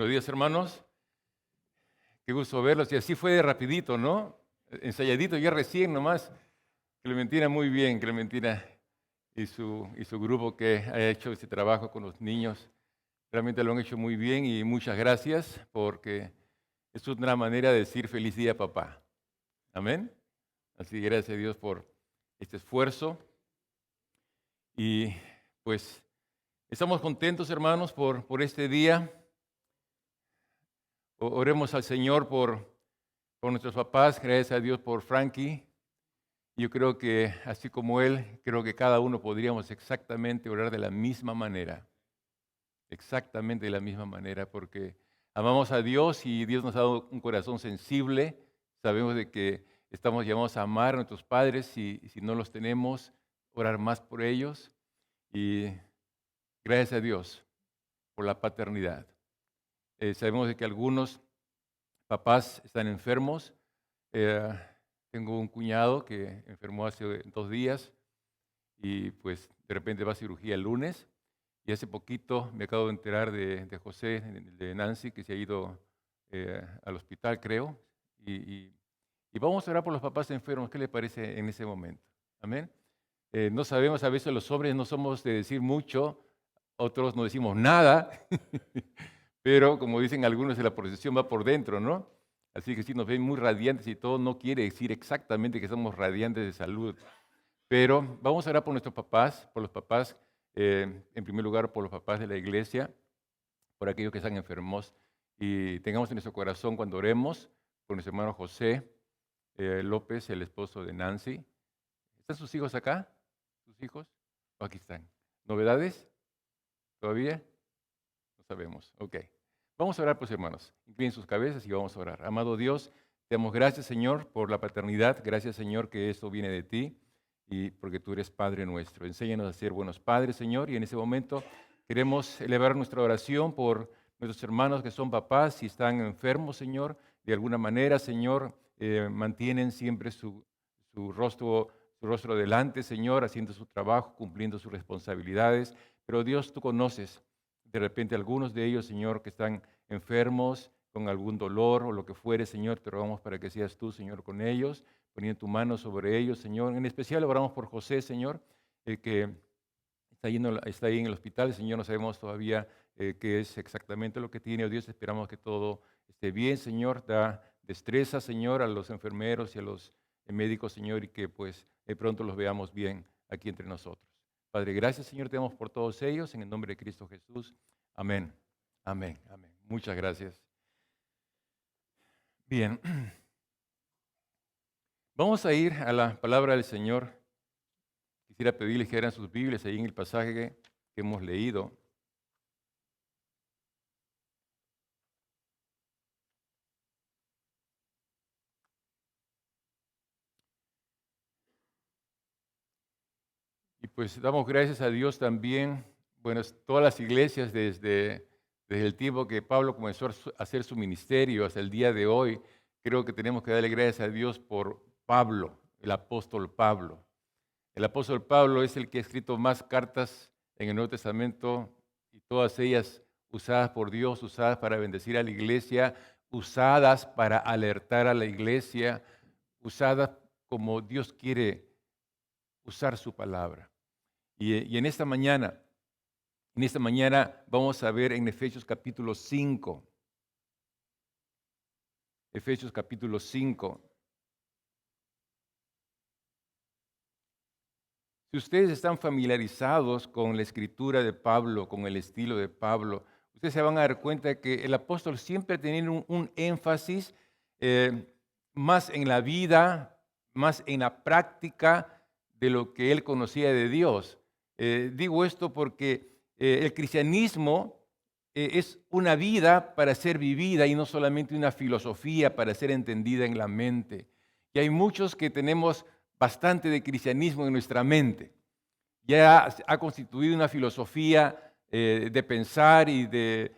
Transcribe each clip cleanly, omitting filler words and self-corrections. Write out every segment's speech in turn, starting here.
Buenos días, hermanos. Qué gusto verlos. Y así fue de rapidito, ¿no? Ensayadito ya recién nomás. Clementina muy bien, Clementina y su grupo que ha hecho este trabajo con los niños. Realmente lo han hecho muy bien y muchas gracias porque es una manera de decir feliz día, papá. Amén. Así que gracias a Dios por este esfuerzo. Y pues estamos contentos, hermanos, por este día. Oremos al Señor por nuestros papás, gracias a Dios por Frankie. Yo creo que así como él, creo que cada uno podríamos exactamente orar de la misma manera. Exactamente de la misma manera, porque amamos a Dios y Dios nos ha dado un corazón sensible. Sabemos de que estamos llamados a amar a nuestros padres y si no los tenemos, orar más por ellos. Y gracias a Dios por la paternidad. Sabemos de que algunos papás están enfermos. Eh, Tengo un cuñado que enfermó hace 2 días y pues de repente va a cirugía el lunes. Y hace poquito me acabo de enterar de José, de Nancy, que se ha ido al hospital, creo. Y vamos a orar por los papás enfermos. ¿Qué le parece en ese momento? Amén. No sabemos, a veces los hombres no somos de decir mucho, otros no decimos nada, pero como dicen algunos, la procesión va por dentro, ¿no? Así que si nos ven muy radiantes y todo, no quiere decir exactamente que somos radiantes de salud. Pero vamos a orar por nuestros papás, por los papás, en primer lugar por los papás de la iglesia, por aquellos que están enfermos. Y tengamos en nuestro corazón cuando oremos por nuestro hermano José López, el esposo de Nancy. ¿Están sus hijos acá? ¿Sus hijos? ¿O aquí están? ¿Novedades? ¿Todavía? No sabemos. Ok. Vamos a orar, pues, hermanos. Inclinen sus cabezas y vamos a orar. Amado Dios, te damos gracias, Señor, por la paternidad. Gracias, Señor, que esto viene de ti y porque tú eres Padre nuestro. Enséñanos a ser buenos padres, Señor, y en ese momento queremos elevar nuestra oración por nuestros hermanos que son papás y están enfermos, Señor. De alguna manera, Señor, mantienen siempre su rostro delante, Señor, haciendo su trabajo, cumpliendo sus responsabilidades. Pero Dios, tú conoces de repente algunos de ellos, Señor, que están enfermos, con algún dolor o lo que fuere, Señor, te rogamos para que seas tú, Señor, con ellos, poniendo tu mano sobre ellos, Señor. En especial oramos por José, Señor, que está ahí en el hospital. Señor, no sabemos todavía qué es exactamente lo que tiene. Oh Dios, esperamos que todo esté bien, Señor. Da destreza, Señor, a los enfermeros y a los médicos, Señor, y que pues pronto los veamos bien aquí entre nosotros. Padre, gracias, Señor, te damos por todos ellos, en el nombre de Cristo Jesús. Amén, amén, amén. Muchas gracias. Bien, vamos a ir a la palabra del Señor. Quisiera pedirles que eran sus Biblias ahí en el pasaje que hemos leído. Y pues damos gracias a Dios también, bueno, todas las iglesias desde el tiempo que Pablo comenzó a hacer su ministerio hasta el día de hoy, creo que tenemos que darle gracias a Dios por Pablo, el apóstol Pablo. El apóstol Pablo es el que ha escrito más cartas en el Nuevo Testamento y todas ellas usadas por Dios, usadas para bendecir a la iglesia, usadas para alertar a la iglesia, usadas como Dios quiere usar su palabra. Y en esta mañana vamos a ver en Efesios capítulo 5. Efesios capítulo 5. Si ustedes están familiarizados con la escritura de Pablo, con el estilo de Pablo, ustedes se van a dar cuenta que el apóstol siempre tenía un énfasis más en la vida, más en la práctica de lo que él conocía de Dios. Digo esto porque el cristianismo es una vida para ser vivida y no solamente una filosofía para ser entendida en la mente. Y hay muchos que tenemos bastante de cristianismo en nuestra mente. Ya ha constituido una filosofía de pensar y de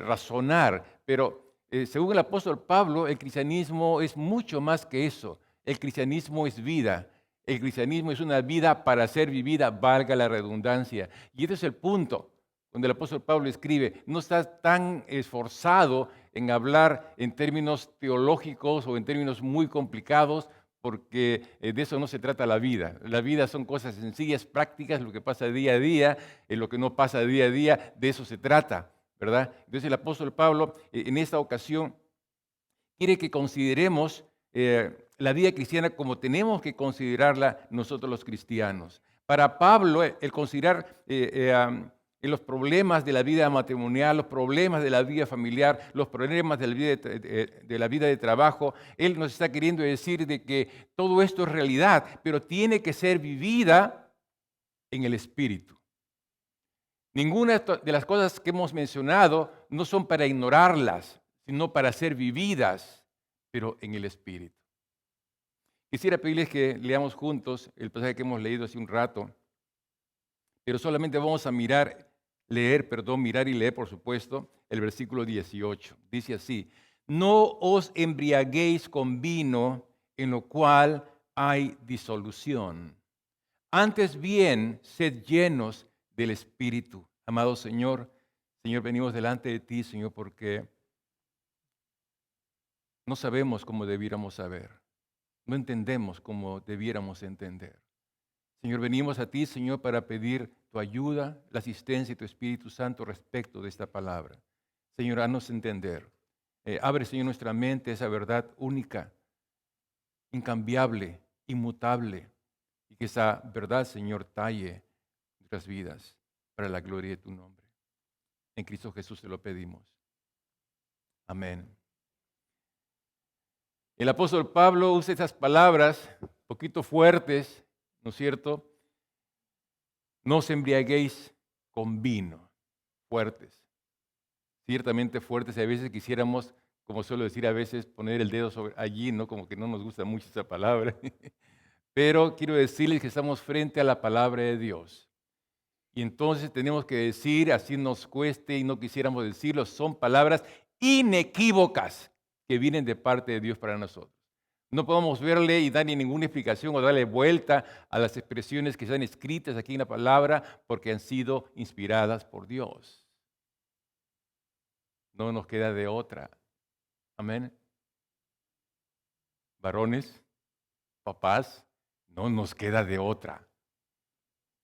razonar, pero según el apóstol Pablo, el cristianismo es mucho más que eso. El cristianismo es vida. El cristianismo es una vida para ser vivida, valga la redundancia. Y este es el punto. cuando el apóstol Pablo escribe, no está tan esforzado en hablar en términos teológicos o en términos muy complicados, porque de eso no se trata la vida. La vida son cosas sencillas, prácticas, lo que pasa día a día, lo que no pasa día a día, de eso se trata, ¿verdad? Entonces el apóstol Pablo en esta ocasión quiere que consideremos la vida cristiana como tenemos que considerarla nosotros los cristianos. Para Pablo, el considerar los problemas de la vida matrimonial, los problemas de la vida familiar, los problemas de la vida de trabajo, él nos está queriendo decir de que todo esto es realidad, pero tiene que ser vivida en el Espíritu. Ninguna de las cosas que hemos mencionado no son para ignorarlas, sino para ser vividas, pero en el Espíritu. Quisiera pedirles que leamos juntos el pasaje que hemos leído hace un rato, pero solamente vamos a mirar y leer, por supuesto, el versículo 18. Dice así: no os embriaguéis con vino, en lo cual hay disolución. Antes bien, sed llenos del Espíritu. Amado Señor, venimos delante de ti, Señor, porque no sabemos cómo debiéramos saber. No entendemos como debiéramos entender. Señor, venimos a ti, Señor, para pedir tu ayuda, la asistencia de tu Espíritu Santo respecto de esta palabra. Señor, haznos entender. Abre, Señor, nuestra mente a esa verdad única, incambiable, inmutable, y que esa verdad, Señor, talle nuestras vidas para la gloria de tu nombre. En Cristo Jesús te lo pedimos. Amén. El apóstol Pablo usa esas palabras un poquito fuertes, ¿no es cierto? No os embriaguéis con vino, fuertes. Ciertamente fuertes, y a veces quisiéramos, como suelo decir a veces, poner el dedo sobre allí, ¿no? Como que no nos gusta mucho esa palabra. Pero quiero decirles que estamos frente a la palabra de Dios. Y entonces tenemos que decir, así nos cueste y no quisiéramos decirlo, son palabras inequívocas que vienen de parte de Dios para nosotros. No podemos verle y darle ninguna explicación o darle vuelta a las expresiones que están escritas aquí en la palabra porque han sido inspiradas por Dios. No nos queda de otra. Amén. Varones, papás, no nos queda de otra.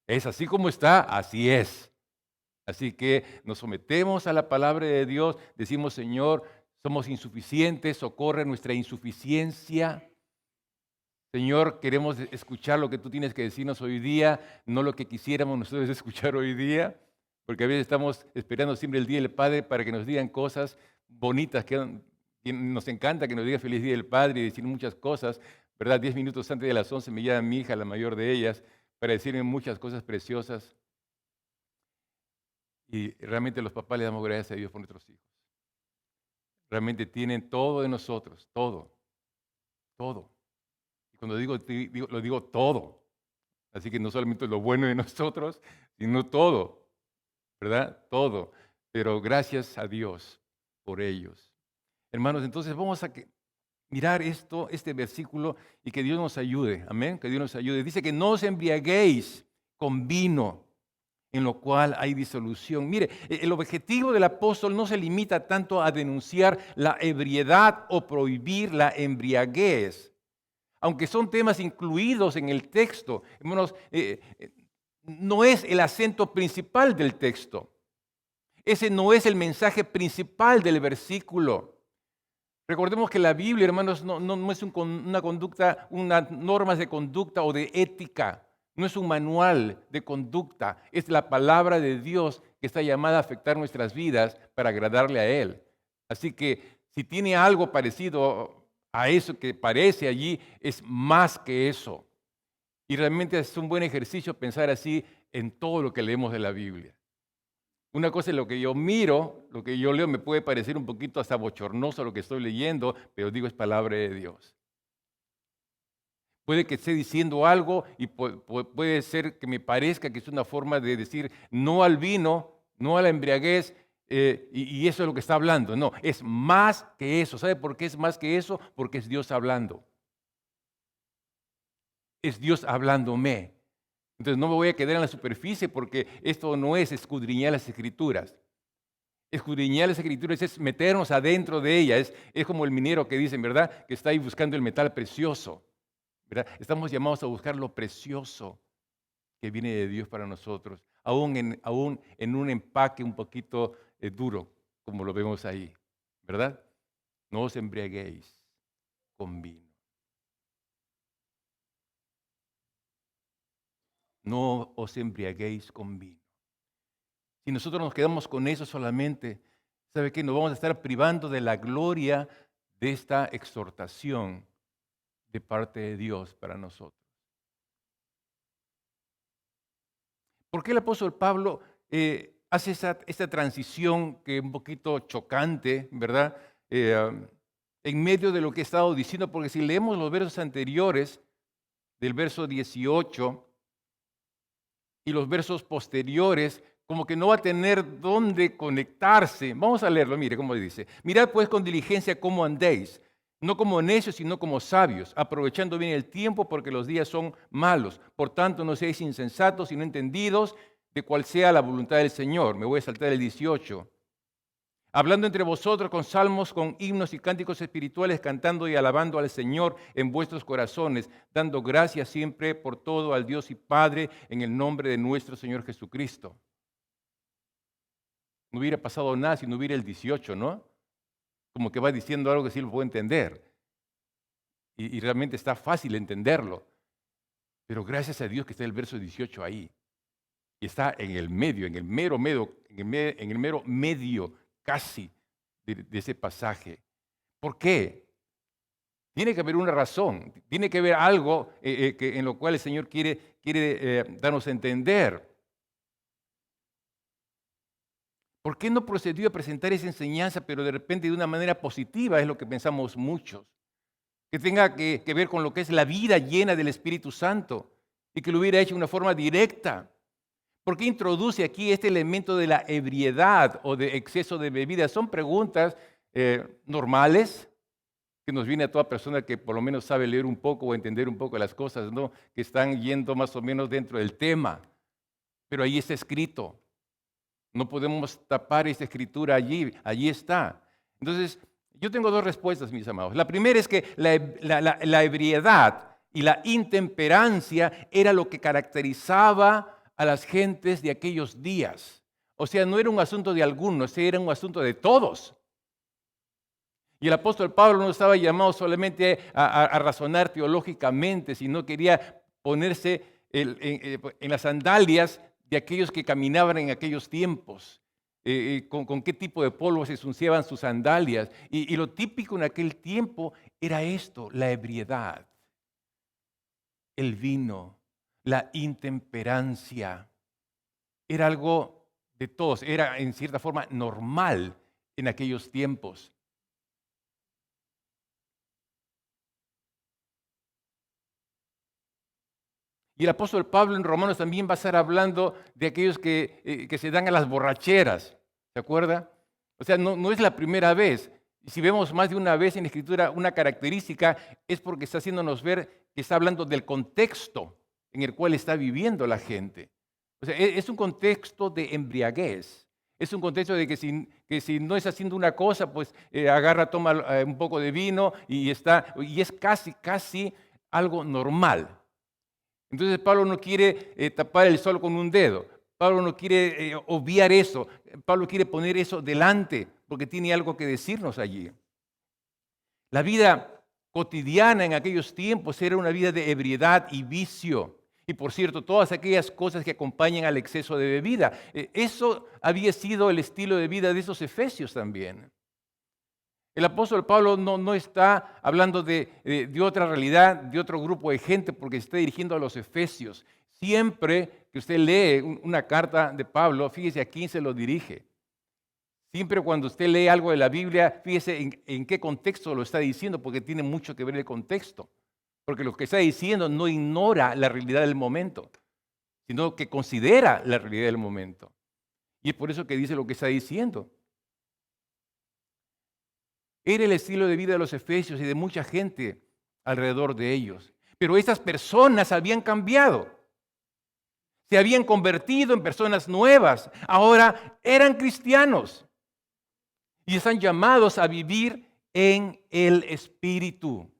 Es así como está, así es. Así que nos sometemos a la palabra de Dios, decimos, Señor, somos insuficientes, socorre nuestra insuficiencia. Señor, queremos escuchar lo que tú tienes que decirnos hoy día, no lo que quisiéramos nosotros escuchar hoy día, porque a veces estamos esperando siempre el Día del Padre para que nos digan cosas bonitas, que nos encanta que nos diga Feliz Día del Padre y decir muchas cosas, ¿verdad? 10 minutos antes de las 11 me llama mi hija, la mayor de ellas, para decirme muchas cosas preciosas. Y realmente los papás le damos gracias a Dios por nuestros hijos. Realmente tienen todo de nosotros, todo. Y cuando lo digo todo. Así que no solamente lo bueno de nosotros, sino todo, ¿verdad? Todo. Pero gracias a Dios por ellos. Hermanos, entonces vamos a mirar este versículo y que Dios nos ayude. Amén, que Dios nos ayude. Dice que no os embriaguéis con vino, en lo cual hay disolución. Mire, el objetivo del apóstol no se limita tanto a denunciar la ebriedad o prohibir la embriaguez, aunque son temas incluidos en el texto. Hermanos, no es el acento principal del texto. Ese no es el mensaje principal del versículo. Recordemos que la Biblia, hermanos, no es una conducta, unas normas de conducta o de ética. No es un manual de conducta, es la palabra de Dios que está llamada a afectar nuestras vidas para agradarle a Él. Así que si tiene algo parecido a eso que parece allí, es más que eso. Y realmente es un buen ejercicio pensar así en todo lo que leemos de la Biblia. Una cosa es lo que yo miro, lo que yo leo me puede parecer un poquito hasta bochornoso lo que estoy leyendo, pero digo es palabra de Dios. Puede que esté diciendo algo y puede ser que me parezca que es una forma de decir no al vino, no a la embriaguez, y eso es lo que está hablando. No, es más que eso. ¿Sabe por qué es más que eso? Porque es Dios hablando. Es Dios hablándome. Entonces no me voy a quedar en la superficie porque esto no es escudriñar las Escrituras. Escudriñar las Escrituras es meternos adentro de ellas. Es como el minero que dicen, ¿verdad? Que está ahí buscando el metal precioso, ¿verdad? Estamos llamados a buscar lo precioso que viene de Dios para nosotros, aún en un empaque un poquito duro, como lo vemos ahí, ¿verdad? No os embriaguéis con vino. No os embriaguéis con vino. Si nosotros nos quedamos con eso solamente, ¿sabe qué? Nos vamos a estar privando de la gloria de esta exhortación de parte de Dios para nosotros. ¿Por qué el apóstol Pablo hace esta transición que es un poquito chocante, ¿verdad? En medio de lo que he estado diciendo, porque si leemos los versos anteriores, del verso 18 y los versos posteriores, como que no va a tener dónde conectarse. Vamos a leerlo, mire cómo dice. Mirad pues con diligencia cómo andéis, no como necios, sino como sabios, aprovechando bien el tiempo porque los días son malos. Por tanto, no seáis insensatos, sino entendidos de cuál sea la voluntad del Señor. Me voy a saltar el 18. Hablando entre vosotros con salmos, con himnos y cánticos espirituales, cantando y alabando al Señor en vuestros corazones, dando gracias siempre por todo al Dios y Padre en el nombre de nuestro Señor Jesucristo. No hubiera pasado nada si no hubiera el 18, ¿no? Como que va diciendo algo que sí lo puedo entender. Y realmente está fácil entenderlo. Pero gracias a Dios que está el verso 18 ahí. Y está en el medio, en el mero medio casi de ese pasaje. ¿Por qué? Tiene que haber una razón, tiene que haber algo en lo cual el Señor quiere darnos a entender. ¿Por qué no procedió a presentar esa enseñanza, pero de repente de una manera positiva? Es lo que pensamos muchos. Que tenga que ver con lo que es la vida llena del Espíritu Santo y que lo hubiera hecho de una forma directa. ¿Por qué introduce aquí este elemento de la ebriedad o de exceso de bebida? Son preguntas normales que nos viene a toda persona que por lo menos sabe leer un poco o entender un poco las cosas, ¿no? Que están yendo más o menos dentro del tema. Pero ahí está escrito. No podemos tapar esta escritura allí está. Entonces, yo tengo dos respuestas, mis amados. La primera es que la ebriedad y la intemperancia era lo que caracterizaba a las gentes de aquellos días. O sea, no era un asunto de algunos, era un asunto de todos. Y el apóstol Pablo no estaba llamado solamente a razonar teológicamente, sino quería ponerse en las sandalias de aquellos que caminaban en aquellos tiempos. Con qué tipo de polvo se ensuciaban sus sandalias. Y lo típico en aquel tiempo era esto, la ebriedad, el vino, la intemperancia. Era algo de todos, era en cierta forma normal en aquellos tiempos. Y el apóstol Pablo en Romanos también va a estar hablando de aquellos que se dan a las borracheras, ¿se acuerda? O sea, no es la primera vez. Si vemos más de una vez en la Escritura una característica, es porque está haciéndonos ver que está hablando del contexto en el cual está viviendo la gente. O sea, es un contexto de embriaguez. Es un contexto de que si no es haciendo una cosa, pues agarra, toma un poco de vino y es casi algo normal. Entonces Pablo no quiere tapar el sol con un dedo. Pablo no quiere obviar eso. Pablo quiere poner eso delante porque tiene algo que decirnos allí. La vida cotidiana en aquellos tiempos era una vida de ebriedad y vicio. Y por cierto, todas aquellas cosas que acompañan al exceso de bebida. Eso había sido el estilo de vida de esos efesios también. El apóstol Pablo no está hablando de otra realidad, de otro grupo de gente, porque se está dirigiendo a los efesios. Siempre que usted lee una carta de Pablo, fíjese a quién se lo dirige. Siempre cuando usted lee algo de la Biblia, fíjese en qué contexto lo está diciendo, porque tiene mucho que ver el contexto. Porque lo que está diciendo no ignora la realidad del momento, sino que considera la realidad del momento. Y es por eso que dice lo que está diciendo. Era el estilo de vida de los efesios y de mucha gente alrededor de ellos. Pero estas personas habían cambiado. Se habían convertido en personas nuevas. Ahora eran cristianos. Y están llamados a vivir en el Espíritu,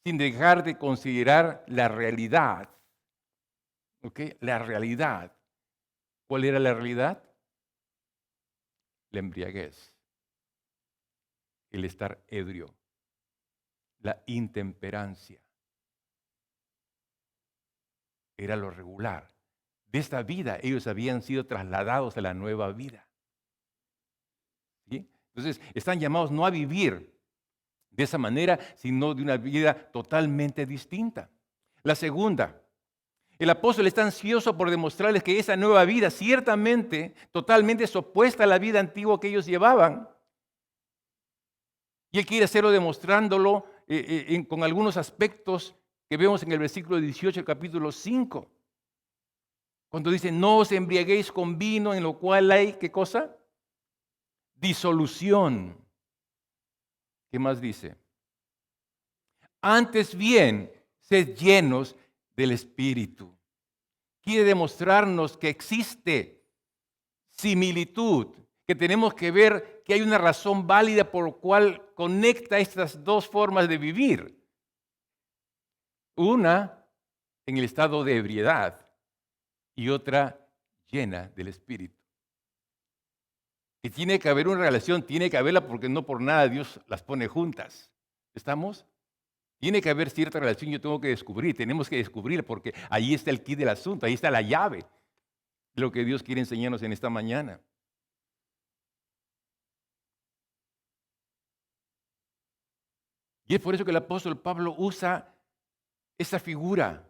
sin dejar de considerar la realidad. ¿Ok? La realidad. ¿Cuál era la realidad? La embriaguez, el estar ebrio, la intemperancia. Era lo regular. De esta vida ellos habían sido trasladados a la nueva vida. ¿Sí? Entonces están llamados no a vivir de esa manera, sino de una vida totalmente distinta. La segunda, el apóstol está ansioso por demostrarles que esa nueva vida ciertamente, totalmente es opuesta a la vida antigua que ellos llevaban. Y él quiere hacerlo demostrándolo con algunos aspectos que vemos en el versículo 18 del capítulo 5. Cuando dice, no os embriaguéis con vino en lo cual hay, ¿qué cosa? Disolución. ¿Qué más dice? Antes bien, sed llenos del Espíritu. Quiere demostrarnos que existe similitud, que tenemos que ver que hay una razón válida por la cual conecta estas dos formas de vivir. Una en el estado de ebriedad y otra llena del Espíritu. Que tiene que haber una relación, tiene que haberla porque no por nada Dios las pone juntas. ¿Estamos? Tiene que haber cierta relación, yo tengo que descubrir, tenemos que descubrir porque ahí está el kit del asunto, ahí está la llave de lo que Dios quiere enseñarnos en esta mañana. Y es por eso que el apóstol Pablo usa esa figura,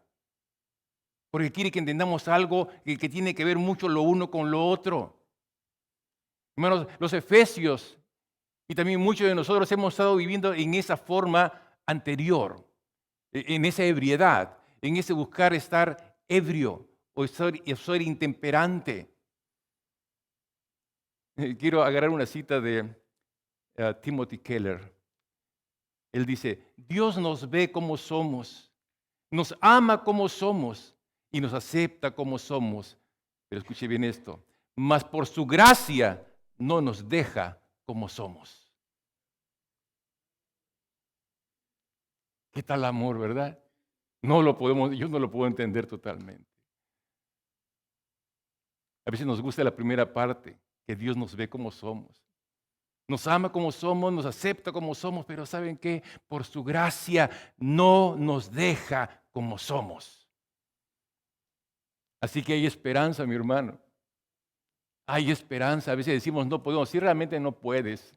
porque quiere que entendamos algo que tiene que ver mucho lo uno con lo otro. Hermanos, los efesios y también muchos de nosotros hemos estado viviendo en esa forma anterior, en esa ebriedad, en ese buscar estar ebrio o ser intemperante. Quiero agarrar una cita de Timothy Keller. Él dice, Dios nos ve como somos, nos ama como somos y nos acepta como somos. Pero escuche bien esto, mas por su gracia no nos deja como somos. ¿Qué tal amor, verdad? Yo no lo puedo entender totalmente. A veces nos gusta la primera parte, que Dios nos ve como somos. Nos ama como somos, nos acepta como somos, pero ¿saben qué? Por su gracia no nos deja como somos. Así que hay esperanza, mi hermano. Hay esperanza. A veces decimos no podemos, si realmente no puedes.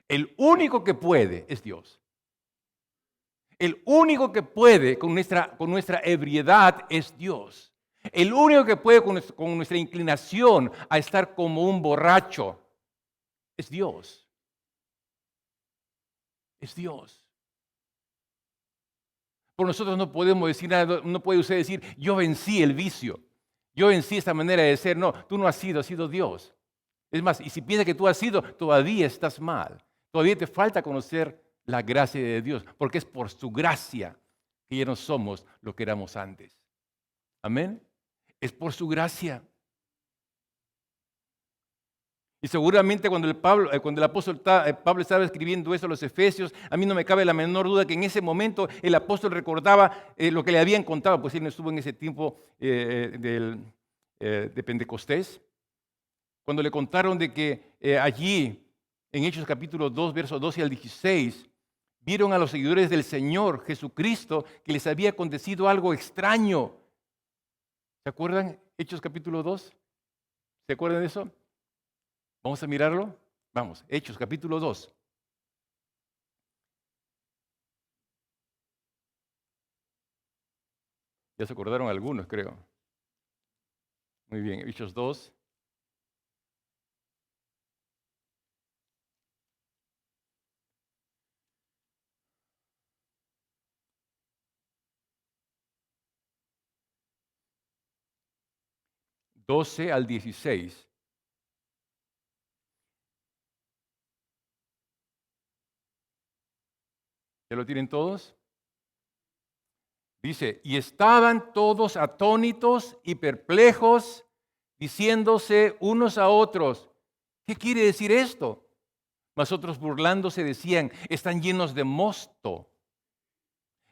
El único que puede es Dios. El único que puede con nuestra ebriedad es Dios. El único que puede con nuestra inclinación a estar como un borracho es Dios. Es Dios. Por nosotros no podemos decir nada, no puede usted decir, yo vencí el vicio, yo vencí esta manera de ser. No, tú no has sido Dios. Es más, y si piensas que tú has sido, todavía estás mal. Todavía te falta conocer la gracia de Dios, porque es por su gracia que ya no somos lo que éramos antes. Amén. Es por su gracia. Y seguramente cuando el apóstol Pablo estaba escribiendo eso a los Efesios, a mí no me cabe la menor duda que en ese momento el apóstol recordaba lo que le habían contado, pues él no estuvo en ese tiempo de Pentecostés, cuando le contaron de que allí, en Hechos capítulo 2, versos 12 al 16, vieron a los seguidores del Señor Jesucristo que les había acontecido algo extraño. ¿Se acuerdan? Hechos capítulo 2. ¿Se acuerdan de eso? ¿Vamos a mirarlo? Vamos, Hechos capítulo 2. Ya se acordaron algunos, creo. Muy bien, Hechos 2. ...12 al 16. ¿Ya lo tienen todos? Dice, y estaban todos atónitos y perplejos, diciéndose unos a otros, ¿qué quiere decir esto? Mas otros burlándose decían, están llenos de mosto.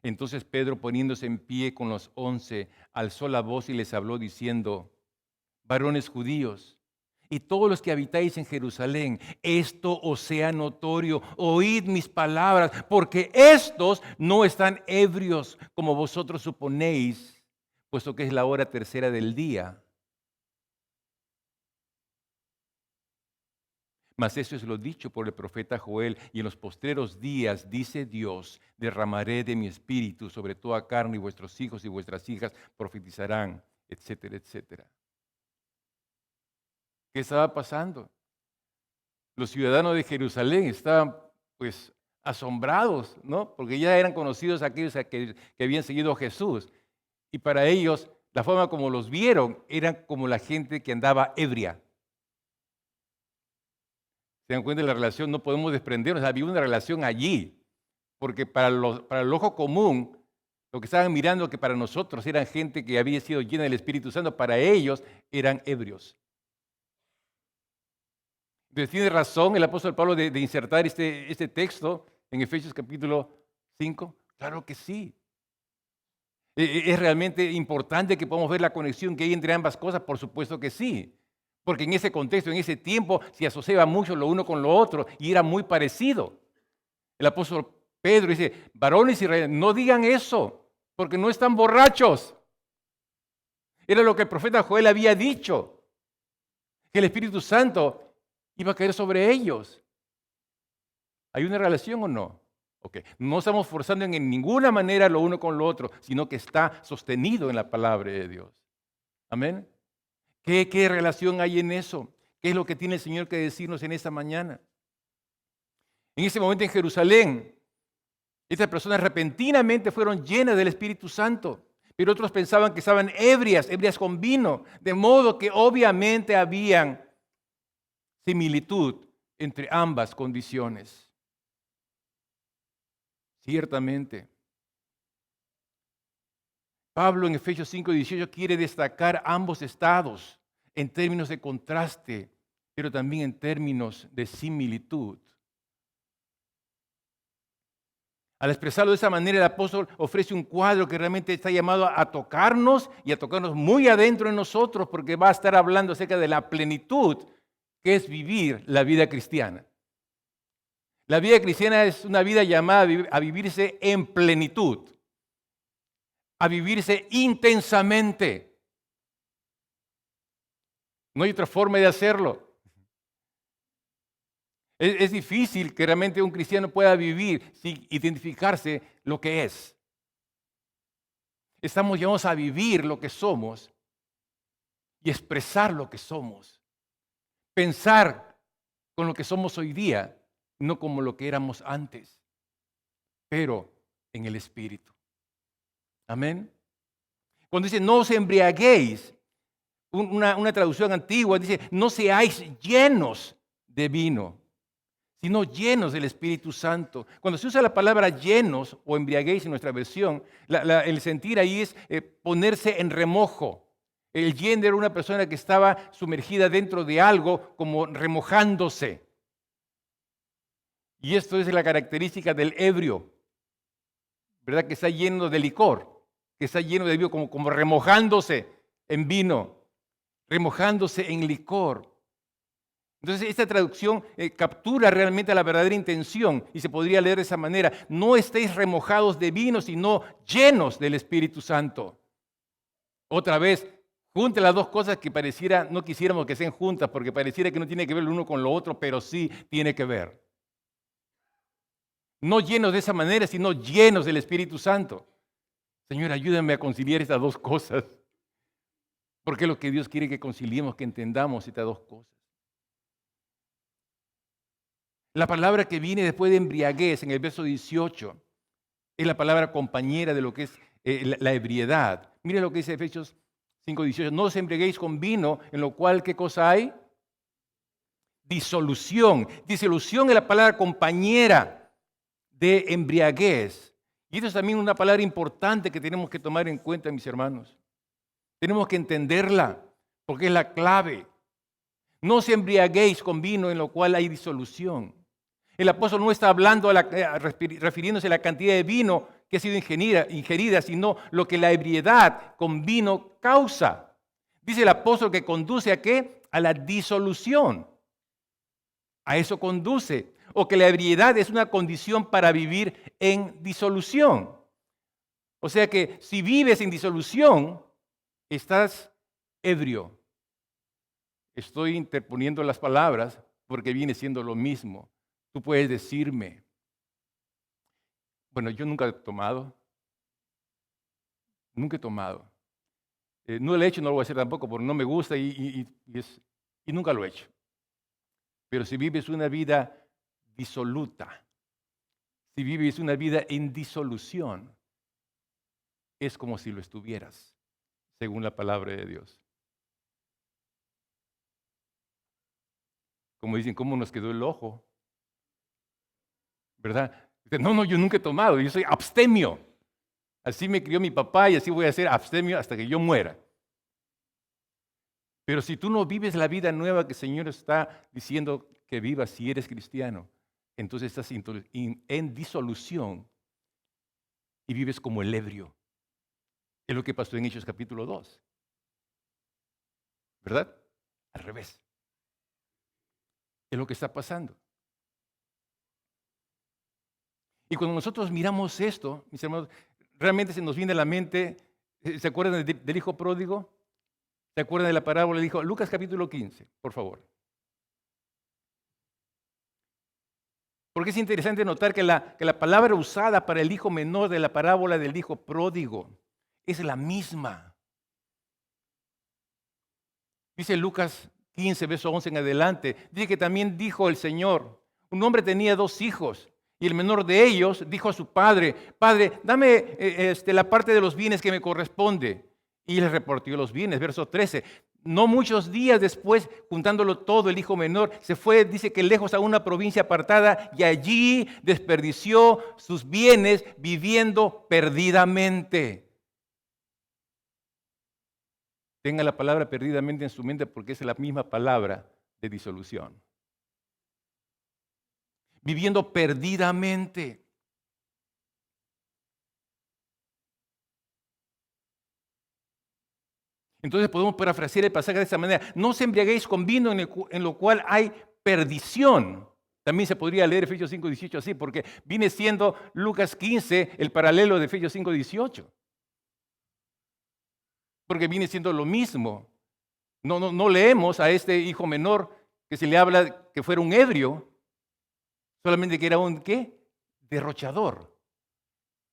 Entonces Pedro, poniéndose en pie con los 11, alzó la voz y les habló diciendo, varones judíos, y todos los que habitáis en Jerusalén, esto os sea notorio, oíd mis palabras, porque estos no están ebrios como vosotros suponéis, puesto que es la hora tercera del día. Mas eso es lo dicho por el profeta Joel, y en los postreros días, dice Dios, derramaré de mi espíritu sobre toda carne, y vuestros hijos y vuestras hijas profetizarán, etcétera, etcétera. ¿Qué estaba pasando? Los ciudadanos de Jerusalén estaban pues asombrados, ¿no? Porque ya eran conocidos aquellos que habían seguido a Jesús. Y para ellos, la forma como los vieron era como la gente que andaba ebria. ¿Se dan cuenta de la relación? No podemos desprendernos. Había una relación allí. Porque para el ojo común, lo que estaban mirando que para nosotros eran gente que había sido llena del Espíritu Santo, para ellos eran ebrios. Entonces tiene razón el apóstol Pablo de insertar este texto en Efesios capítulo 5. Claro que sí. ¿Es realmente importante que podamos ver la conexión que hay entre ambas cosas? Por supuesto que sí. Porque en ese contexto, en ese tiempo, se asociaba mucho lo uno con lo otro y era muy parecido. El apóstol Pedro dice, varones israelíes, no digan eso, porque no están borrachos. Era lo que el profeta Joel había dicho, que el Espíritu Santo iba a caer sobre ellos. ¿Hay una relación o no? Okay. No estamos forzando en ninguna manera lo uno con lo otro, sino que está sostenido en la palabra de Dios. Amén. ¿Qué relación hay en eso? ¿Qué es lo que tiene el Señor que decirnos en esta mañana? En ese momento en Jerusalén, estas personas repentinamente fueron llenas del Espíritu Santo, pero otros pensaban que estaban ebrias con vino, de modo que obviamente habían similitud entre ambas condiciones. Ciertamente. Pablo en Efesios 5:18 quiere destacar ambos estados en términos de contraste, pero también en términos de similitud. Al expresarlo de esa manera, el apóstol ofrece un cuadro que realmente está llamado a tocarnos y a tocarnos muy adentro en nosotros, porque va a estar hablando acerca de la plenitud que es vivir la vida cristiana. La vida cristiana es una vida llamada a vivirse en plenitud, a vivirse intensamente. No hay otra forma de hacerlo. Es difícil que realmente un cristiano pueda vivir sin identificarse lo que es. Estamos llamados a vivir lo que somos y expresar lo que somos. Pensar con lo que somos hoy día, no como lo que éramos antes, pero en el Espíritu. Amén. Cuando dice no os embriaguéis, una traducción antigua dice no seáis llenos de vino, sino llenos del Espíritu Santo. Cuando se usa la palabra llenos o embriaguéis en nuestra versión, el sentir ahí es ponerse en remojo. El lleno era una persona que estaba sumergida dentro de algo como remojándose. Y esto es la característica del ebrio, ¿verdad? Que está lleno de licor, que está lleno de vino como remojándose en vino, remojándose en licor. Entonces esta traducción captura realmente la verdadera intención y se podría leer de esa manera. No estéis remojados de vino, sino llenos del Espíritu Santo. Otra vez, junte las dos cosas que pareciera, no quisiéramos que sean juntas, porque pareciera que no tiene que ver lo uno con lo otro, pero sí tiene que ver. No llenos de esa manera, sino llenos del Espíritu Santo. Señor, ayúdame a conciliar estas dos cosas. Porque es lo que Dios quiere que conciliemos, que entendamos estas dos cosas. La palabra que viene después de embriaguez en el verso 18 es la palabra compañera de lo que es la ebriedad. Mire lo que dice Efesios 5:18. No os embriaguéis con vino, en lo cual, ¿qué cosa hay? Disolución. Disolución es la palabra compañera de embriaguez. Y esto es también una palabra importante que tenemos que tomar en cuenta, mis hermanos. Tenemos que entenderla, porque es la clave. No os embriaguéis con vino en lo cual hay disolución. El apóstol no está hablando, refiriéndose a la cantidad de vino que ha sido ingerida, sino lo que la ebriedad con vino causa. Dice el apóstol que conduce ¿a qué? A la disolución. A eso conduce. O que la ebriedad es una condición para vivir en disolución. O sea que si vives en disolución, estás ebrio. Estoy interponiendo las palabras porque viene siendo lo mismo. Tú puedes decirme, bueno, yo nunca he tomado. Nunca he tomado. No lo he hecho, no lo voy a hacer tampoco porque no me gusta y nunca lo he hecho. Pero si vives una vida disoluta, si vives una vida en disolución, es como si lo estuvieras, según la palabra de Dios. Como dicen, ¿cómo nos quedó el ojo? ¿Verdad? No, yo nunca he tomado, yo soy abstemio. Así me crió mi papá y así voy a ser abstemio hasta que yo muera. Pero si tú no vives la vida nueva que el Señor está diciendo que vivas si eres cristiano, entonces estás en disolución y vives como el ebrio. Es lo que pasó en Hechos capítulo 2. ¿Verdad? Al revés. Es lo que está pasando. Y cuando nosotros miramos esto, mis hermanos, realmente se nos viene a la mente, ¿se acuerdan del hijo pródigo? ¿Se acuerdan de la parábola del hijo? Lucas capítulo 15, por favor. Porque es interesante notar que la palabra usada para el hijo menor de la parábola del hijo pródigo es la misma. Dice Lucas 15, verso 11 en adelante, dice que también dijo el Señor, un hombre tenía 2 hijos. Y el menor de ellos dijo a su padre, Padre, dame la parte de los bienes que me corresponde. Y le repartió los bienes. Verso 13. No muchos días después, juntándolo todo, el hijo menor se fue, dice que lejos a una provincia apartada y allí desperdició sus bienes viviendo perdidamente. Tenga la palabra perdidamente en su mente porque es la misma palabra de disolución. Viviendo perdidamente. Entonces podemos parafrasear el pasaje de esta manera. No os embriaguéis con vino en lo cual hay perdición. También se podría leer Efesios 5:18 así, porque viene siendo Lucas 15 el paralelo de Efesios 5:18. Porque viene siendo lo mismo. No leemos a este hijo menor que se le habla que fuera un ebrio, solamente que era un ¿qué? Derrochador,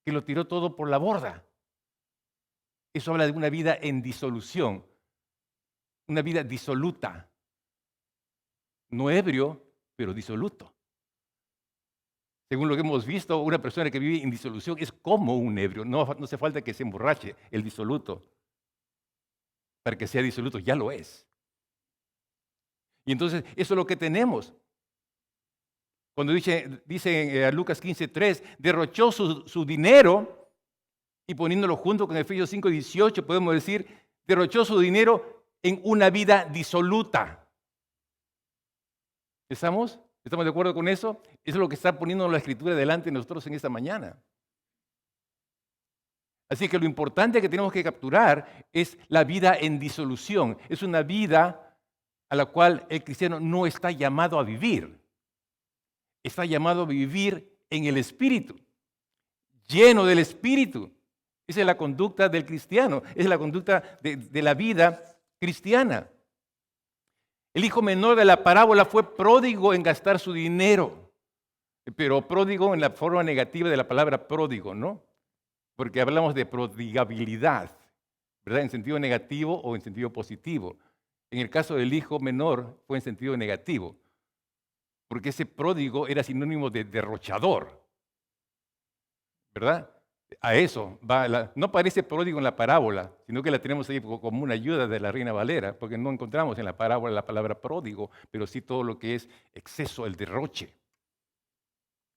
que lo tiró todo por la borda. Eso habla de una vida en disolución, una vida disoluta. No ebrio, pero disoluto. Según lo que hemos visto, una persona que vive en disolución es como un ebrio. No hace falta que se emborrache el disoluto. Para que sea disoluto, ya lo es. Y entonces, eso es lo que tenemos. Cuando dice Lucas 15:3, derrochó su dinero, y poniéndolo junto con Efesios 5:18, podemos decir, derrochó su dinero en una vida disoluta. ¿Estamos de acuerdo con eso? Eso es lo que está poniendo la Escritura delante de nosotros en esta mañana. Así que lo importante que tenemos que capturar es la vida en disolución. Es una vida a la cual el cristiano no está llamado a vivir. Está llamado a vivir en el Espíritu, lleno del Espíritu. Esa es la conducta del cristiano, esa es la conducta de la vida cristiana. El hijo menor de la parábola fue pródigo en gastar su dinero, pero pródigo en la forma negativa de la palabra pródigo, ¿no? Porque hablamos de prodigabilidad, ¿verdad? En sentido negativo o en sentido positivo. En el caso del hijo menor fue en sentido negativo, porque ese pródigo era sinónimo de derrochador, ¿verdad? A eso va, no parece pródigo en la parábola, sino que la tenemos ahí como una ayuda de la Reina Valera, porque no encontramos en la parábola la palabra pródigo, pero sí todo lo que es exceso, el derroche.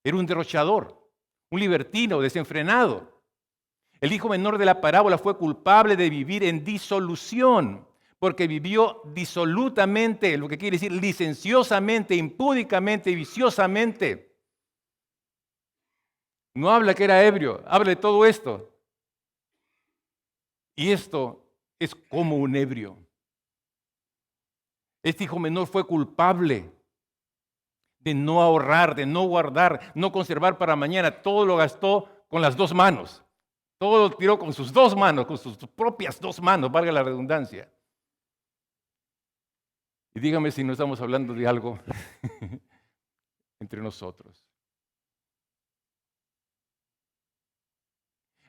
Era un derrochador, un libertino desenfrenado. El hijo menor de la parábola fue culpable de vivir en disolución, porque vivió disolutamente, lo que quiere decir licenciosamente, impúdicamente y viciosamente. No habla que era ebrio, habla de todo esto. Y esto es como un ebrio. Este hijo menor fue culpable de no ahorrar, de no guardar, no conservar para mañana. Todo lo gastó con las dos manos. Todo lo tiró con sus dos manos, con sus propias dos manos, valga la redundancia. Y dígame si no estamos hablando de algo entre nosotros.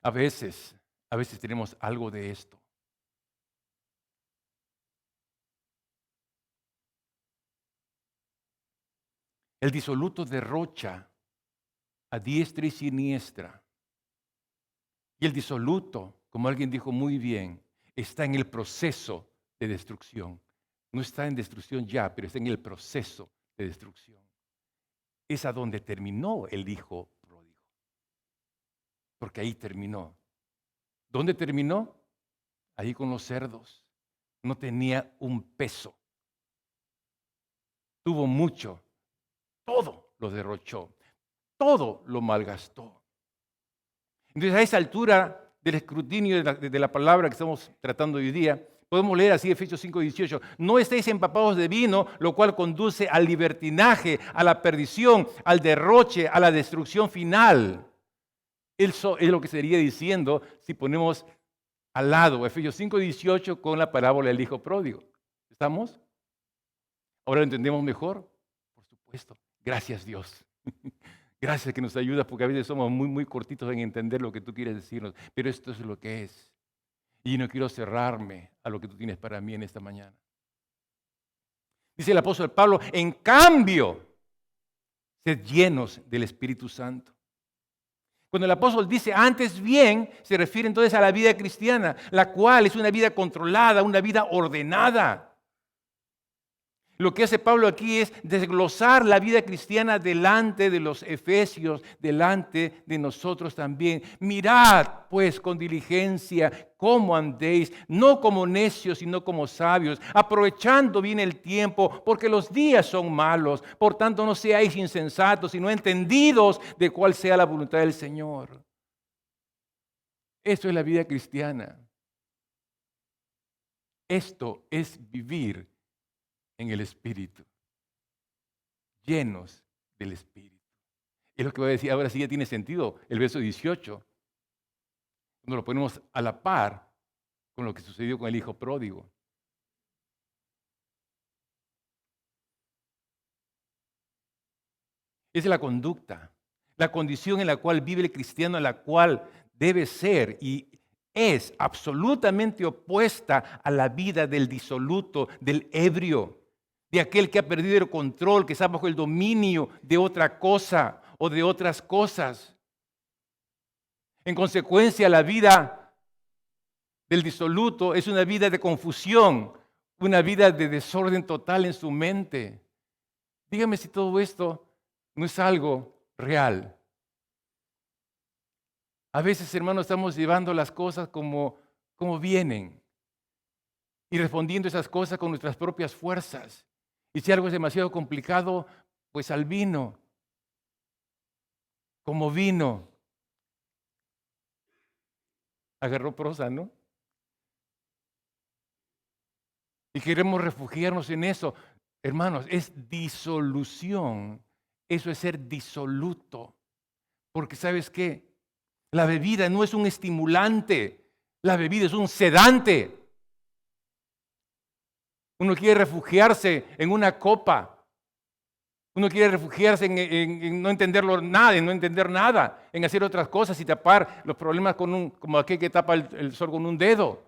A veces tenemos algo de esto. El disoluto derrocha a diestra y siniestra. Y el disoluto, como alguien dijo muy bien, está en el proceso de destrucción. No está en destrucción ya, pero está en el proceso de destrucción. Es a donde terminó el hijo pródigo. Porque ahí terminó. ¿Dónde terminó? Ahí con los cerdos. No tenía un peso. Tuvo mucho. Todo lo derrochó. Todo lo malgastó. Entonces, a esa altura del escrutinio de la palabra que estamos tratando hoy día, podemos leer así Efesios 5:18. No estéis empapados de vino, lo cual conduce al libertinaje, a la perdición, al derroche, a la destrucción final. Eso es lo que sería diciendo si ponemos al lado Efesios 5:18 con la parábola del hijo pródigo. ¿Estamos? ¿Ahora lo entendemos mejor? Por supuesto. Gracias, Dios. Gracias que nos ayudas, porque a veces somos muy cortitos en entender lo que tú quieres decirnos. Pero esto es lo que es. Y no quiero cerrarme a lo que tú tienes para mí en esta mañana. Dice el apóstol Pablo, en cambio, sed llenos del Espíritu Santo. Cuando el apóstol dice antes bien, se refiere entonces a la vida cristiana, la cual es una vida controlada, una vida ordenada. Lo que hace Pablo aquí es desglosar la vida cristiana delante de los efesios, delante de nosotros también. Mirad, pues, con diligencia cómo andéis, no como necios, sino como sabios, aprovechando bien el tiempo, porque los días son malos. Por tanto, no seáis insensatos, sino entendidos de cuál sea la voluntad del Señor. Esto es la vida cristiana. Esto es vivir en el Espíritu, llenos del Espíritu. Es lo que voy a decir, ahora sí ya tiene sentido el verso 18, cuando lo ponemos a la par con lo que sucedió con el hijo pródigo. Es la conducta, la condición en la cual vive el cristiano, en la cual debe ser y es absolutamente opuesta a la vida del disoluto, del ebrio, de aquel que ha perdido el control, que está bajo el dominio de otra cosa o de otras cosas. En consecuencia, la vida del disoluto es una vida de confusión, una vida de desorden total en su mente. Dígame si todo esto no es algo real. A veces, hermanos, estamos llevando las cosas como vienen y respondiendo esas cosas con nuestras propias fuerzas. Y si algo es demasiado complicado, pues al vino, como vino. Agarró prosa, ¿no? Y queremos refugiarnos en eso. Hermanos, es disolución. Eso es ser disoluto. Porque ¿sabes qué? La bebida no es un estimulante. La bebida es un sedante. Uno quiere refugiarse en una copa. Uno quiere refugiarse en no entenderlo nada, en no entender nada, en hacer otras cosas y tapar los problemas como aquel que tapa el sol con un dedo.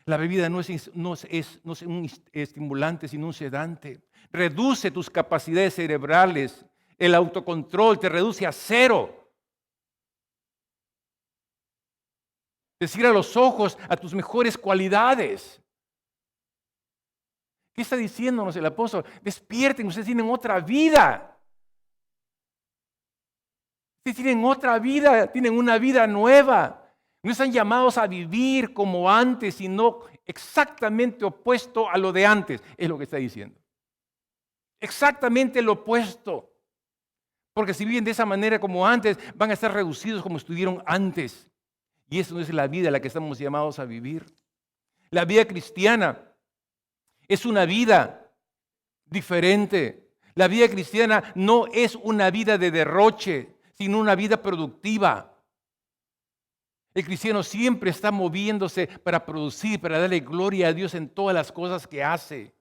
La bebida no es un estimulante, sino un sedante. Reduce tus capacidades cerebrales. El autocontrol te reduce a cero. Te cierra los ojos a tus mejores cualidades. ¿Qué está diciéndonos el apóstol? Despierten, ustedes tienen otra vida. Si tienen otra vida, tienen una vida nueva. No están llamados a vivir como antes, sino exactamente opuesto a lo de antes. Es lo que está diciendo. Exactamente lo opuesto. Porque si viven de esa manera como antes, van a estar reducidos como estuvieron antes. Y eso no es la vida a la que estamos llamados a vivir. La vida cristiana es una vida diferente. La vida cristiana no es una vida de derroche, sino una vida productiva. El cristiano siempre está moviéndose para producir, para darle gloria a Dios en todas las cosas que hace.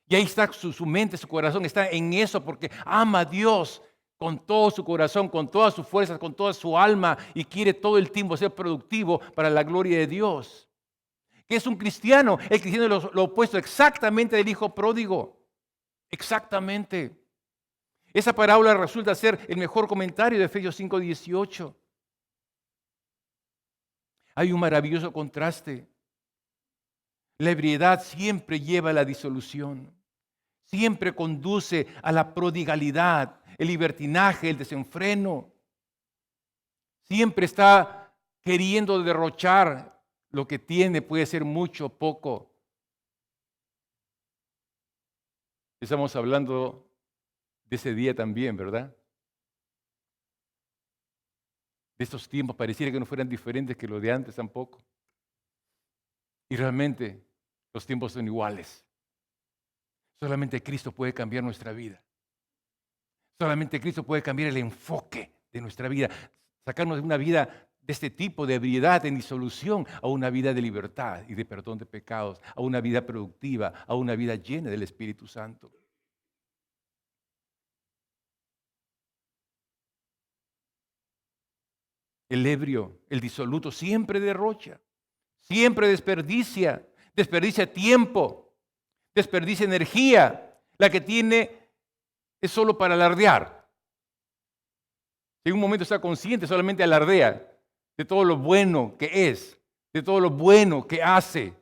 Y ahí está su mente, su corazón está en eso porque ama a Dios con todo su corazón, con todas sus fuerzas, con toda su alma y quiere todo el tiempo ser productivo para la gloria de Dios. ¿Qué es un cristiano? El cristiano es lo opuesto exactamente del hijo pródigo. Exactamente. Esa parábola resulta ser el mejor comentario de Efesios 5:18. Hay un maravilloso contraste. La ebriedad siempre lleva a la disolución. Siempre conduce a la prodigalidad, el libertinaje, el desenfreno. Siempre está queriendo derrochar lo que tiene, puede ser mucho o poco. Estamos hablando de ese día también, ¿verdad? De estos tiempos, pareciera que no fueran diferentes que los de antes tampoco. Y realmente los tiempos son iguales. Solamente Cristo puede cambiar nuestra vida. Solamente Cristo puede cambiar el enfoque de nuestra vida. Sacarnos de una vida de este tipo de ebriedad, en disolución, a una vida de libertad y de perdón de pecados, a una vida productiva, a una vida llena del Espíritu Santo. El ebrio, el disoluto, siempre derrocha, siempre desperdicia tiempo, desperdicia energía. La que tiene es solo para alardear. Si en un momento está consciente, solamente alardea de todo lo bueno que es, de todo lo bueno que hace.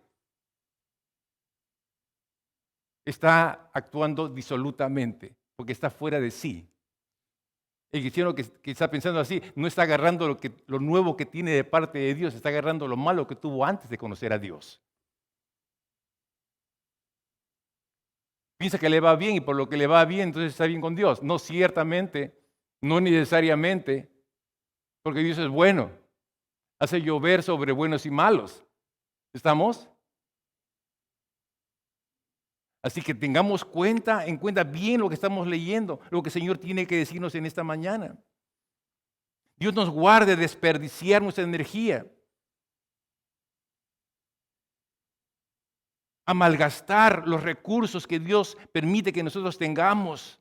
Está actuando disolutamente, porque está fuera de sí. El cristiano que está pensando así no está agarrando lo nuevo que tiene de parte de Dios, está agarrando lo malo que tuvo antes de conocer a Dios. Piensa que le va bien y por lo que le va bien, entonces está bien con Dios. No, ciertamente, no necesariamente, porque Dios es bueno. Hace llover sobre buenos y malos. ¿Estamos? Así que tengamos en cuenta bien lo que estamos leyendo, lo que el Señor tiene que decirnos en esta mañana. Dios nos guarde de desperdiciar nuestra energía, a malgastar los recursos que Dios permite que nosotros tengamos.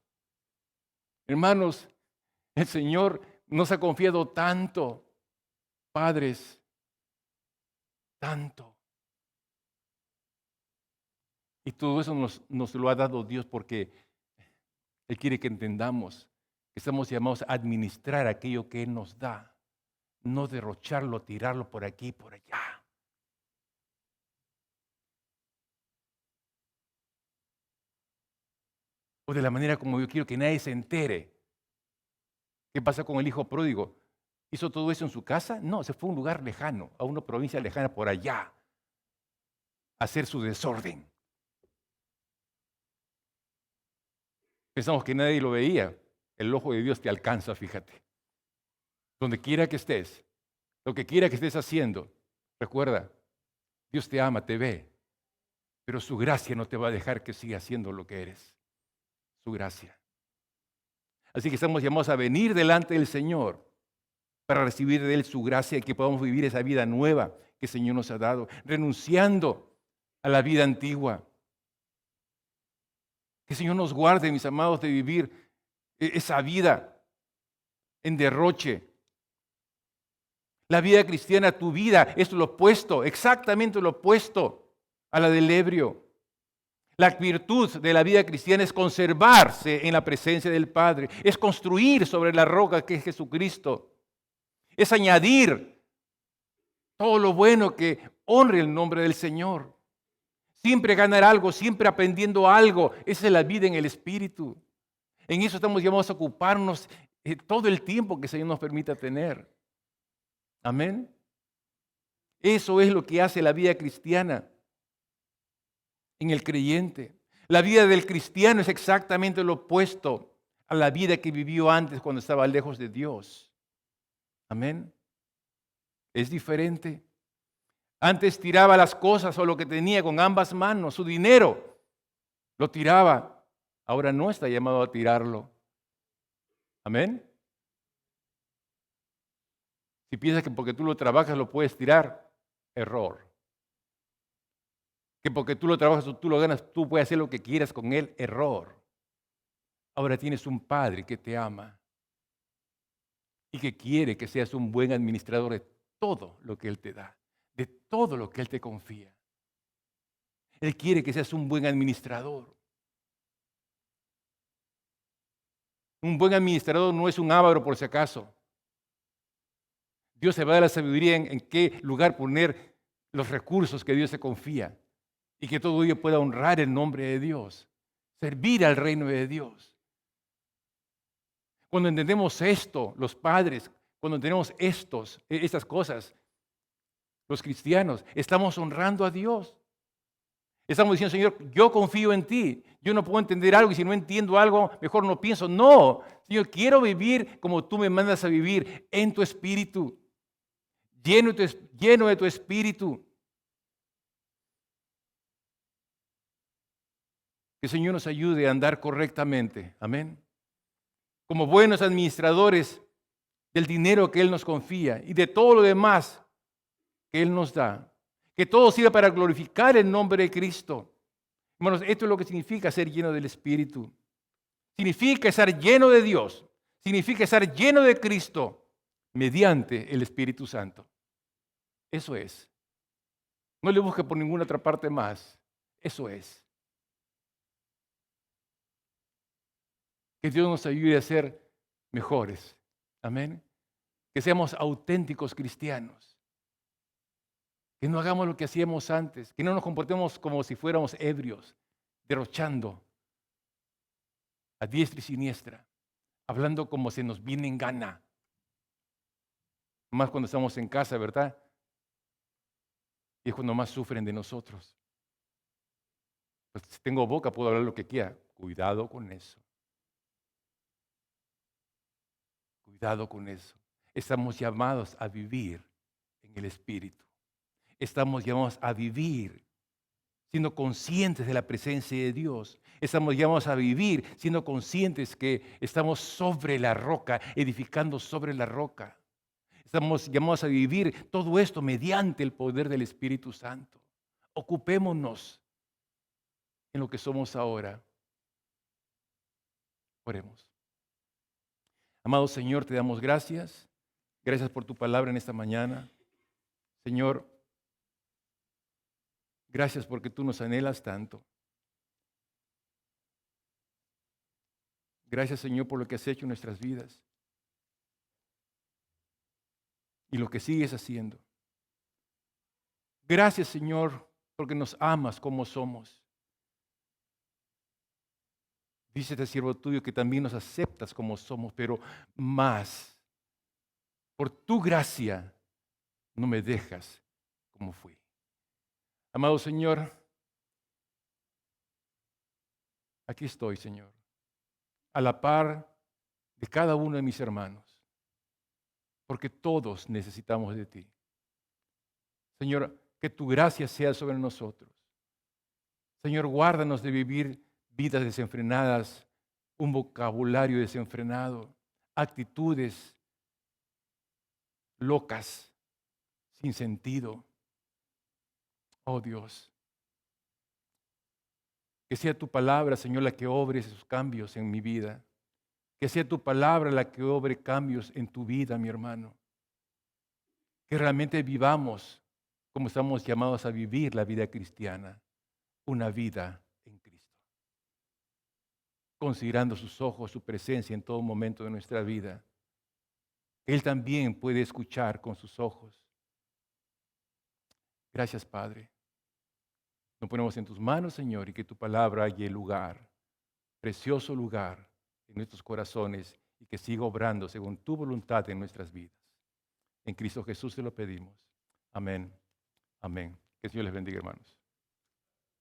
Hermanos, el Señor nos ha confiado tanto, padres, tanto. Y todo eso nos lo ha dado Dios porque Él quiere que entendamos que estamos llamados a administrar aquello que Él nos da, no derrocharlo, tirarlo por aquí y por allá. O de la manera como yo quiero que nadie se entere. ¿Qué pasa con el hijo pródigo? ¿Hizo todo eso en su casa? No, se fue a un lugar lejano, a una provincia lejana por allá, a hacer su desorden. Pensamos que nadie lo veía. El ojo de Dios te alcanza, fíjate. Donde quiera que estés, lo que quiera que estés haciendo, recuerda, Dios te ama, te ve, pero su gracia no te va a dejar que sigas haciendo lo que eres. Su gracia. Así que estamos llamados a venir delante del Señor para recibir de Él su gracia y que podamos vivir esa vida nueva que el Señor nos ha dado, renunciando a la vida antigua. Que el Señor nos guarde, mis amados, de vivir esa vida en derroche. La vida cristiana, tu vida, es lo opuesto, exactamente lo opuesto a la del ebrio. La virtud de la vida cristiana es conservarse en la presencia del Padre, es construir sobre la roca que es Jesucristo, es añadir todo lo bueno que honre el nombre del Señor. Siempre ganar algo, siempre aprendiendo algo. Esa es la vida en el Espíritu. En eso estamos llamados a ocuparnos todo el tiempo que el Señor nos permita tener. Amén. Eso es lo que hace la vida cristiana en el creyente. La vida del cristiano es exactamente lo opuesto a la vida que vivió antes cuando estaba lejos de Dios. Amén. Es diferente. Antes tiraba las cosas o lo que tenía con ambas manos, su dinero, lo tiraba. Ahora no está llamado a tirarlo. Amén. Si piensas que porque tú lo trabajas lo puedes tirar, error. Que porque tú lo trabajas o tú lo ganas, tú puedes hacer lo que quieras con él, error. Ahora tienes un Padre que te ama y que quiere que seas un buen administrador de todo lo que Él te da, de todo lo que Él te confía. Él quiere que seas un buen administrador. Un buen administrador no es un avaro por si acaso. Dios se va a dar la sabiduría en qué lugar poner los recursos que Dios te confía y que todo ello pueda honrar el nombre de Dios, servir al reino de Dios. Cuando entendemos esto, los padres, cuando entendemos estas cosas, los cristianos, estamos honrando a Dios. Estamos diciendo, Señor, yo confío en ti. Yo no puedo entender algo y si no entiendo algo, mejor no pienso. No, Señor, quiero vivir como tú me mandas a vivir, en tu espíritu, lleno de tu espíritu. Que el Señor nos ayude a andar correctamente. Amén. Como buenos administradores del dinero que Él nos confía y de todo lo demás que Él nos da. Que todo sirva para glorificar el nombre de Cristo. Hermanos, esto es lo que significa ser lleno del Espíritu. Significa estar lleno de Dios. Significa estar lleno de Cristo mediante el Espíritu Santo. Eso es. No le busque por ninguna otra parte más. Eso es. Que Dios nos ayude a ser mejores. Amén. Que seamos auténticos cristianos. Que no hagamos lo que hacíamos antes. Que no nos comportemos como si fuéramos ebrios, derrochando a diestra y siniestra, hablando como se nos viene en gana. Más cuando estamos en casa, ¿verdad? Y es cuando más sufren de nosotros. Pues, si tengo boca, puedo hablar lo que quiera. Cuidado con eso. Cuidado con eso. Estamos llamados a vivir en el Espíritu. Estamos llamados a vivir siendo conscientes de la presencia de Dios. Estamos llamados a vivir siendo conscientes que estamos sobre la roca, edificando sobre la roca. Estamos llamados a vivir todo esto mediante el poder del Espíritu Santo. Ocupémonos en lo que somos ahora. Oremos. Amado Señor, te damos gracias. Gracias por tu palabra en esta mañana. Señor, gracias porque tú nos anhelas tanto. Gracias, Señor, por lo que has hecho en nuestras vidas y lo que sigues haciendo. Gracias, Señor, porque nos amas como somos. Dice este siervo tuyo que también nos aceptas como somos, pero más. Por tu gracia no me dejas como fui. Amado Señor, aquí estoy, Señor, a la par de cada uno de mis hermanos, porque todos necesitamos de ti. Señor, que tu gracia sea sobre nosotros. Señor, guárdanos de vivir vidas desenfrenadas, un vocabulario desenfrenado, actitudes locas, sin sentido. Oh Dios, que sea tu palabra, Señor, la que obre esos cambios en mi vida. Que sea tu palabra la que obre cambios en tu vida, mi hermano. Que realmente vivamos como estamos llamados a vivir la vida cristiana, una vida en Cristo. Considerando sus ojos, su presencia en todo momento de nuestra vida. Él también puede escuchar con sus ojos. Gracias, Padre. Nos ponemos en tus manos, Señor, y que tu palabra halle lugar, precioso lugar en nuestros corazones y que siga obrando según tu voluntad en nuestras vidas. En Cristo Jesús te lo pedimos. Amén. Amén. Que el Señor les bendiga, hermanos.